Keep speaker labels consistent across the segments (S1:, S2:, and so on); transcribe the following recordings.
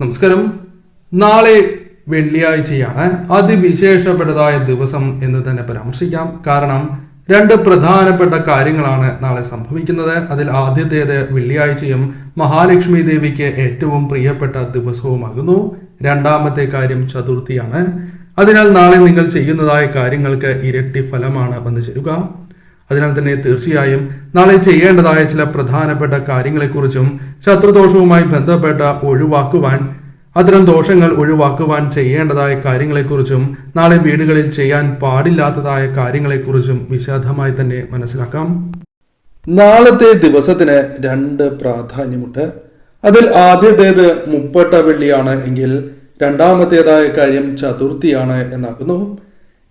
S1: നമസ്കാരം. നാളെ വെള്ളിയാഴ്ചയാണ്. അതിവിശേഷപ്പെട്ടതായ ദിവസം എന്ന് തന്നെ പരാമർശിക്കാം. കാരണം രണ്ട് പ്രധാനപ്പെട്ട കാര്യങ്ങളാണ് നാളെ സംഭവിക്കുന്നത്. അതിൽ ആദ്യത്തേത് വെള്ളിയാഴ്ചയും മഹാലക്ഷ്മി ദേവിക്ക് ഏറ്റവും പ്രിയപ്പെട്ട ദിവസവുമാകുന്നു. രണ്ടാമത്തെ കാര്യം ചതുർത്ഥിയാണ്. അതിനാൽ നാളെ നിങ്ങൾ ചെയ്യുന്നതായ കാര്യങ്ങൾക്ക് ഇരട്ടി ഫലമാണ് വന്നു ചേരുക. അതിനാൽ തന്നെ തീർച്ചയായും നാളെ ചെയ്യേണ്ടതായ ചില പ്രധാനപ്പെട്ട കാര്യങ്ങളെക്കുറിച്ചും ശത്രുദോഷവുമായി ബന്ധപ്പെട്ട അത്തരം ദോഷങ്ങൾ ഒഴിവാക്കുവാൻ ചെയ്യേണ്ടതായ കാര്യങ്ങളെക്കുറിച്ചും നാളെ വീടുകളിൽ ചെയ്യാൻ പാടില്ലാത്തതായ കാര്യങ്ങളെക്കുറിച്ചും വിശദമായി തന്നെ മനസ്സിലാക്കാം. നാളത്തെ ദിവസത്തിന് രണ്ട് പ്രാധാന്യമുണ്ട്. അതിൽ ആദ്യത്തേത് മുപ്പട്ട വെള്ളിയാണ് എങ്കിൽ രണ്ടാമത്തേതായ കാര്യം ചതുർത്ഥിയാണ് എന്നാകുന്നു.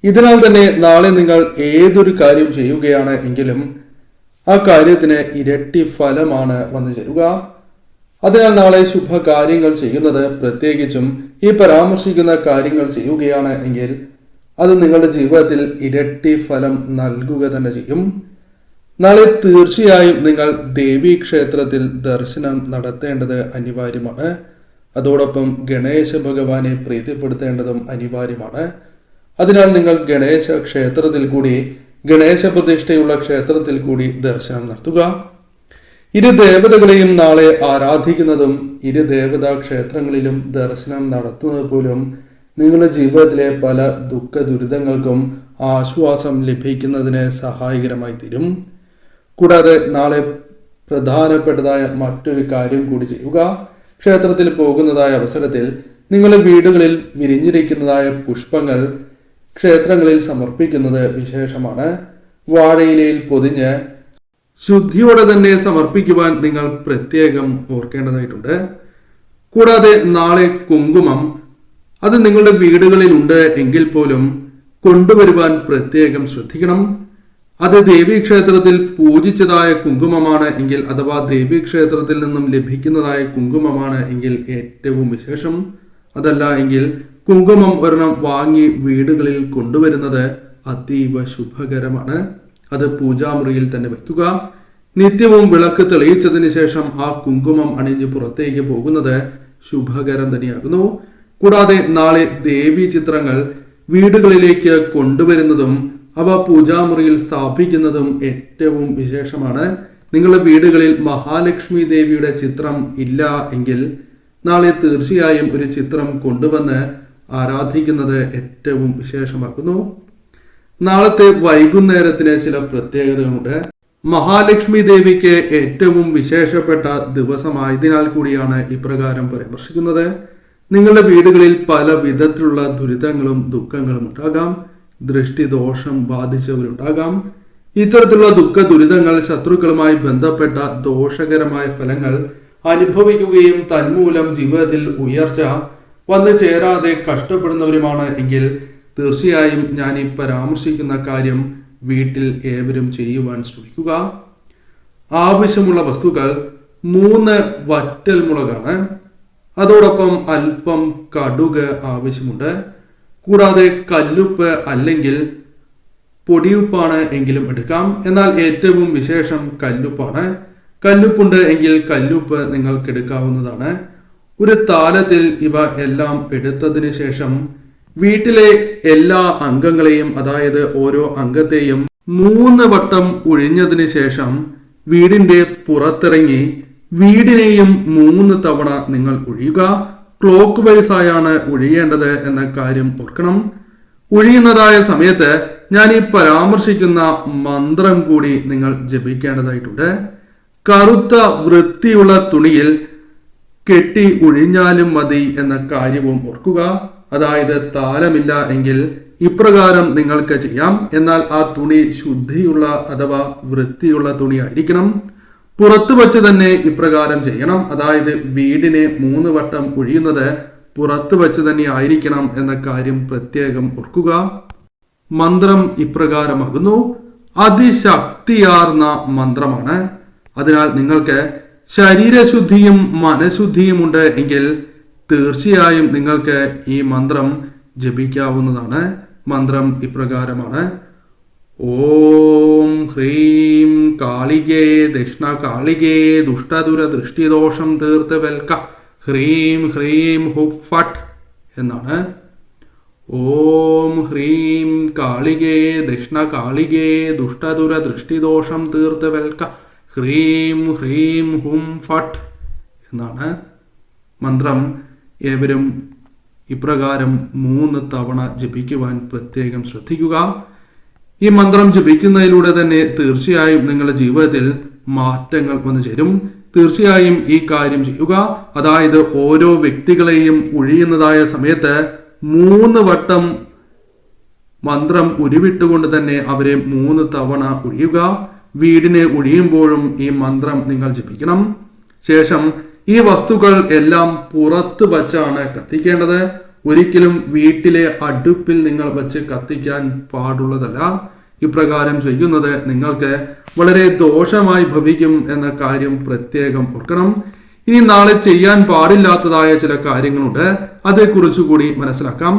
S1: ഇതിനാൽ തന്നെ നാളെ നിങ്ങൾ ഏതൊരു കാര്യം ചെയ്യുകയാണ് എങ്കിലും ആ കാര്യത്തിന് ഇരട്ടി ഫലമാണ് വന്നു ചേരുക. അതിനാൽ നാളെ ശുഭകാര്യങ്ങൾ ചെയ്യുന്നത്, പ്രത്യേകിച്ചും ഈ പരാമർശിക്കുന്ന കാര്യങ്ങൾ ചെയ്യുകയാണ് എങ്കിൽ അത് നിങ്ങളുടെ ജീവിതത്തിൽ ഇരട്ടി ഫലം നൽകുക തന്നെ ചെയ്യും. നാളെ തീർച്ചയായും നിങ്ങൾ ദേവീക്ഷേത്രത്തിൽ ദർശനം നടത്തേണ്ടത് അനിവാര്യമാണ്. അതോടൊപ്പം ഗണേശ ഭഗവാനെ പ്രീതിപ്പെടുത്തേണ്ടതും അനിവാര്യമാണ്. അതിനാൽ നിങ്ങൾ ഗണേശ ക്ഷേത്രത്തിൽ കൂടി, ഗണേശ പ്രതിഷ്ഠയുള്ള ക്ഷേത്രത്തിൽ കൂടി ദർശനം നടത്തുക. ഇരു ദേവതകളെയും നാളെ ആരാധിക്കുന്നതും ഇരു ദേവതാ ക്ഷേത്രങ്ങളിലും ദർശനം നടത്തുന്നത് പോലും നിങ്ങളുടെ ജീവിതത്തിലെ പല ദുഃഖ ദുരിതങ്ങൾക്കും ആശ്വാസം ലഭിക്കുന്നതിന് സഹായകരമായി തീരും. കൂടാതെ നാളെ പ്രധാനപ്പെട്ടതായ മറ്റൊരു കാര്യം കൂടി ചെയ്യുക. ക്ഷേത്രത്തിൽ പോകുന്നതായ അവസരത്തിൽ നിങ്ങളുടെ വീടുകളിൽ വിരിഞ്ഞിരിക്കുന്നതായ പുഷ്പങ്ങൾ ക്ഷേത്രങ്ങളിൽ സമർപ്പിക്കുന്നത് വിശേഷമാണ്. വാഴയിലയിൽ പൊതിഞ്ഞ് ശുദ്ധിയോടെ തന്നെ സമർപ്പിക്കുവാൻ നിങ്ങൾ പ്രത്യേകം ഓർക്കേണ്ടതായിട്ടുണ്ട്. കൂടാതെ നാളെ കുങ്കുമം അത് നിങ്ങളുടെ വീടുകളിൽ ഉണ്ട് എങ്കിൽ പോലും കൊണ്ടുവരുവാൻ പ്രത്യേകം ശ്രദ്ധിക്കണം. അത് ദേവീക്ഷേത്രത്തിൽ പൂജിച്ചതായ കുങ്കുമമാണ് എങ്കിൽ, അഥവാ ദേവീക്ഷേത്രത്തിൽ നിന്നും ലഭിക്കുന്നതായ കുങ്കുമമാണ് എങ്കിൽ ഏറ്റവും വിശേഷം. അതല്ല എങ്കിൽ കുങ്കുമം ഒരെണ്ണം വാങ്ങി വീടുകളിൽ കൊണ്ടുവരുന്നത് അതീവ ശുഭകരമാണ്. അത് പൂജാമുറിയിൽ തന്നെ വയ്ക്കുക. നിത്യവും വിളക്ക് തെളിയിച്ചതിന് ശേഷം ആ കുങ്കുമം അണിഞ്ഞ് പുറത്തേക്ക് പോകുന്നത് ശുഭകരം തന്നെയാകുന്നു. കൂടാതെ നാളെ ദേവീ ചിത്രങ്ങൾ വീടുകളിലേക്ക് കൊണ്ടുവരുന്നതും അവ പൂജാമുറിയിൽ സ്ഥാപിക്കുന്നതും ഏറ്റവും വിശേഷമാണ്. നിങ്ങളുടെ വീടുകളിൽ മഹാലക്ഷ്മി ദേവിയുടെ ചിത്രം ഇല്ല എങ്കിൽ നാളെ തീർച്ചയായും ഒരു ചിത്രം കൊണ്ടുവന്ന് ആരാധിക്കുന്നത് ഏറ്റവും വിശേഷമാക്കുന്നു. നാളത്തെ വൈകുന്നേരത്തിന് ചില പ്രത്യേകതകളുണ്ട്. മഹാലക്ഷ്മി ദേവിക്ക് ഏറ്റവും വിശേഷപ്പെട്ട ദിവസമായതിനാൽ കൂടിയാണ് ഇപ്രകാരം പരാമർശിക്കുന്നത്. നിങ്ങളുടെ വീടുകളിൽ പല വിധത്തിലുള്ള ദുരിതങ്ങളും ദുഃഖങ്ങളും ഉണ്ടാകാം. ദൃഷ്ടിദോഷം ബാധിച്ചവരുണ്ടാകാം. ഇത്തരത്തിലുള്ള ദുഃഖ ദുരിതങ്ങൾ, ശത്രുക്കളുമായി ബന്ധപ്പെട്ട ദോഷകരമായ ഫലങ്ങൾ അനുഭവിക്കുകയും തന്മൂലം ജീവിതത്തിൽ ഉയർച്ച വന്നു ചേരാതെ കഷ്ടപ്പെടുന്നവരുമാണ് എങ്കിൽ തീർച്ചയായും ഞാൻ ഈ പരാമർശിക്കുന്ന കാര്യം വീട്ടിൽ ഏവരും ചെയ്യുവാൻ ശ്രമിക്കുക. ആവശ്യമുള്ള വസ്തുക്കൾ 3 വറ്റൽ മുളകാണ്. അതോടൊപ്പം അല്പം കടുക് ആവശ്യമുണ്ട്. കൂടാതെ കല്ലുപ്പ് അല്ലെങ്കിൽ പൊടിയുപ്പാണ് എങ്കിലും എടുക്കാം. എന്നാൽ ഏറ്റവും വിശേഷം കല്ലുപ്പാണ്. കല്ലുപ്പുണ്ട് എങ്കിൽ കല്ലുപ്പ് നിങ്ങൾക്ക് എടുക്കാവുന്നതാണ്. ഒരു താലത്തിൽ ഇവ എല്ലാം എടുത്തതിന് ശേഷം വീട്ടിലെ എല്ലാ അംഗങ്ങളെയും, അതായത് ഓരോ അംഗത്തെയും 3 വട്ടം ഒഴിഞ്ഞതിന് ശേഷം വീടിന്റെ പുറത്തിറങ്ങി വീടിനെയും 3 തവണ നിങ്ങൾ ഒഴിയുക. ക്ലോക്ക് വൈസ് ആയാണ് ഒഴിയേണ്ടത് എന്ന കാര്യം ഓർക്കണം. ഒഴിയുന്നതായ സമയത്ത് ഞാൻ ഈ പരാമർശിക്കുന്ന മന്ത്രം കൂടി നിങ്ങൾ ജപിക്കേണ്ടതായിട്ടുണ്ട്. കറുത്ത വൃത്തിയുള്ള തുണിയിൽ കെട്ടി ഒഴിഞ്ഞാലും മതി എന്ന കാര്യവും ഓർക്കുക. അതായത് താലമില്ല എങ്കിൽ ഇപ്രകാരം നിങ്ങൾക്ക് ചെയ്യാം. എന്നാൽ ആ തുണി ശുദ്ധിയുള്ള അഥവാ വൃത്തിയുള്ള തുണി ആയിരിക്കണം. പുറത്തു വച്ച് തന്നെ ഇപ്രകാരം ചെയ്യണം. അതായത് വീടിനെ 3 വട്ടം ഒഴിയുന്നത് പുറത്തു വച്ച് തന്നെ ആയിരിക്കണം എന്ന കാര്യം പ്രത്യേകം ഓർക്കുക. മന്ത്രം ഇപ്രകാരമാകുന്നു. അതിശക്തിയാർന്ന മന്ത്രമാണ്. അതിനാൽ നിങ്ങൾക്ക് ശരീരശുദ്ധിയും മനഃശുദ്ധിയുമുണ്ട് എങ്കിൽ തീർച്ചയായും നിങ്ങൾക്ക് ഈ മന്ത്രം ജപിക്കാവുന്നതാണ്. മന്ത്രം ഇപ്രകാരമാണ്. ഓം ഹ്രീം കാളികേ ദക്ഷിണ കാളികേ ദുഷ്ടദുര ദൃഷ്ടിദോഷം തീർത്ത് വെൽക്ക ഹ്രീം ഹ്രീം ഹും ഫട്ട് എന്നാണ്. ഓം ഹ്രീം കാളികേ ദക്ഷിണ കാളികേ ദുഷ്ടദുര ദൃഷ്ടിദോഷം തീർത്തവൽക്ക ഹ്രീം ഹ്രീം ഹും ഫട്ട് എന്നാണ്. മന്ത്രം ഏവരും ഇപ്രകാരം 3 തവണ ജപിക്കുവാൻ പ്രത്യേകം ശ്രദ്ധിക്കുക. ഈ മന്ത്രം ജപിക്കുന്നതിലൂടെ തന്നെ തീർച്ചയായും നിങ്ങളുടെ ജീവിതത്തിൽ മാറ്റങ്ങൾ വന്നു ചേരും. തീർച്ചയായും ഈ കാര്യം ചെയ്യുക. അതായത് ഓരോ വ്യക്തികളെയും ഒഴിയുന്നതായ സമയത്ത് 3 വട്ടം മന്ത്രം ഉരുവിട്ടുകൊണ്ട് തന്നെ അവരെ 3 തവണ ഒഴിയുക. വീടിനെ ഒഴിയുമ്പോഴും ഈ മന്ത്രം നിങ്ങൾ ജപിക്കണം. ശേഷം ഈ വസ്തുക്കൾ എല്ലാം പുറത്ത് വച്ചാണ് കത്തിക്കേണ്ടത്. ഒരിക്കലും വീട്ടിലെ അടുപ്പിൽ നിങ്ങൾ വെച്ച് കത്തിക്കാൻ പാടുള്ളതല്ല. ഇപ്രകാരം ചെയ്യുന്നത് നിങ്ങൾക്ക് വളരെ ദോഷമായി ഭവിക്കും എന്ന കാര്യം പ്രത്യേകം ഓർക്കണം. ഇനി നാളെ ചെയ്യാൻ പാടില്ലാത്തതായ ചില കാര്യങ്ങളുണ്ട്, അതേക്കുറിച്ച് കൂടി മനസ്സിലാക്കാം.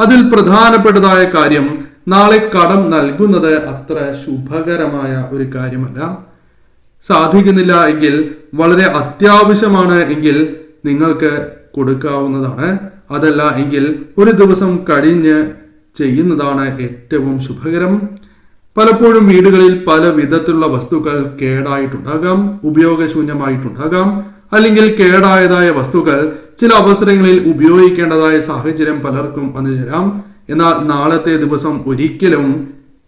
S1: അതിൽ പ്രധാനപ്പെട്ടതായ കാര്യം, നാളെ കടം നൽകുന്നത് അത്ര ശുഭകരമായ ഒരു കാര്യമല്ല. സാധിക്കുന്നില്ല എങ്കിൽ, വളരെ അത്യാവശ്യമാണ് എങ്കിൽ നിങ്ങൾക്ക് കൊടുക്കാവുന്നതാണ്. അതല്ല എങ്കിൽ ഒരു ദിവസം കഴിഞ്ഞ് ചെയ്യുന്നതാണ് ഏറ്റവും ശുഭകരം. പലപ്പോഴും വീടുകളിൽ പല വിധത്തിലുള്ള വസ്തുക്കൾ കേടായിട്ടുണ്ടാകാം, ഉപയോഗശൂന്യമായിട്ടുണ്ടാകാം. അല്ലെങ്കിൽ കേടായതായ വസ്തുക്കൾ ചില അവസരങ്ങളിൽ ഉപയോഗിക്കേണ്ടതായ സാഹചര്യം പലർക്കും വന്നു ചേരാം. എന്നാൽ നാളത്തെ ദിവസം ഒരിക്കലും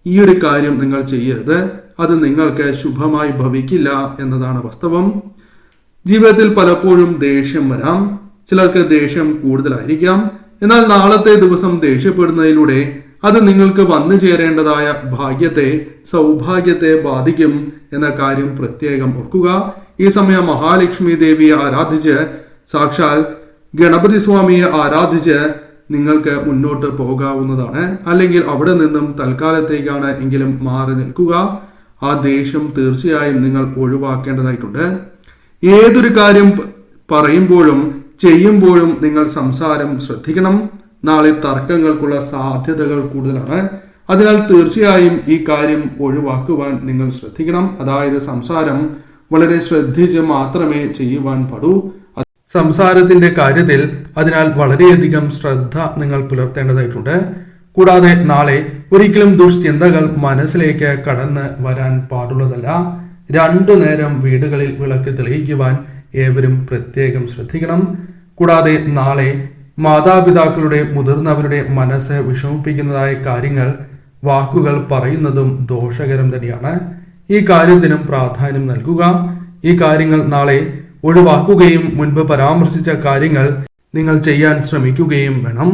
S1: ഈ ഒരു കാര്യം നിങ്ങൾ ചെയ്യരുത്. അത് നിങ്ങൾക്ക് ശുഭമായി ഭവിക്കില്ല എന്നതാണ് വാസ്തവം. ജീവിതത്തിൽ പലപ്പോഴും ദേഷ്യം വരാം. ചിലർക്ക് ദേഷ്യം കൂടുതലായിരിക്കാം. എന്നാൽ നാളത്തെ ദിവസം ദേഷ്യപ്പെടുന്നതിലൂടെ അത് നിങ്ങൾക്ക് വന്നു ചേരേണ്ടതായ ഭാഗ്യത്തെ, സൗഭാഗ്യത്തെ ബാധിക്കും എന്ന കാര്യം പ്രത്യേകം ഓർക്കുക. ഈ സമയം മഹാലക്ഷ്മി ദേവിയെ ആരാധിച്ച്, സാക്ഷാൽ ഗണപതി സ്വാമിയെ ആരാധിച്ച് നിങ്ങൾക്ക് മുന്നോട്ട് പോകാവുന്നതാണ്. അല്ലെങ്കിൽ അവിടെ നിന്നും തൽക്കാലത്തേക്കാണ് എങ്കിലും മാറി നിൽക്കുക. ആ ദേഷ്യം തീർച്ചയായും നിങ്ങൾ ഒഴിവാക്കേണ്ടതായിട്ടുണ്ട്. ഏതൊരു കാര്യം പറയുമ്പോഴും ചെയ്യുമ്പോഴും നിങ്ങൾ സംസാരം ശ്രദ്ധിക്കണം. നാളെ തർക്കങ്ങൾക്കുള്ള സാധ്യതകൾ കൂടുതലാണ്. അതിനാൽ തീർച്ചയായും ഈ കാര്യം ഒഴിവാക്കുവാൻ നിങ്ങൾ ശ്രദ്ധിക്കണം. അതായത് സംസാരം വളരെ ശ്രദ്ധിച്ച് മാത്രമേ ചെയ്യുവാൻ പാടൂ. സംസാരത്തിന്റെ കാര്യത്തിൽ അതിനാൽ വളരെയധികം ശ്രദ്ധ നിങ്ങൾ പുലർത്തേണ്ടതായിട്ടുണ്ട്. കൂടാതെ നാളെ ഒരിക്കലും ദുഷ്ചിന്തകൾ മനസ്സിലേക്ക് കടന്ന് വരാൻ പാടുള്ളതല്ല. 2 നേരം വീടുകളിൽ വിളക്ക് തെളിയിക്കുവാൻ ഏവരും പ്രത്യേകം ശ്രദ്ധിക്കണം. കൂടാതെ നാളെ മാതാപിതാക്കളുടെ, മുതിർന്നവരുടെ മനസ്സ് വിഷമിപ്പിക്കുന്നതായ കാര്യങ്ങൾ, വാക്കുകൾ പറയുന്നതും ദോഷകരം തന്നെയാണ്. ഈ കാര്യത്തിനും പ്രാധാന്യം നൽകുക. ഈ കാര്യങ്ങൾ നാളെ ഒഴിവാക്കുകയും മുൻപ് പരാമർശിച്ച കാര്യങ്ങൾ നിങ്ങൾ ചെയ്യാൻ ശ്രമിക്കുകയും വേണം.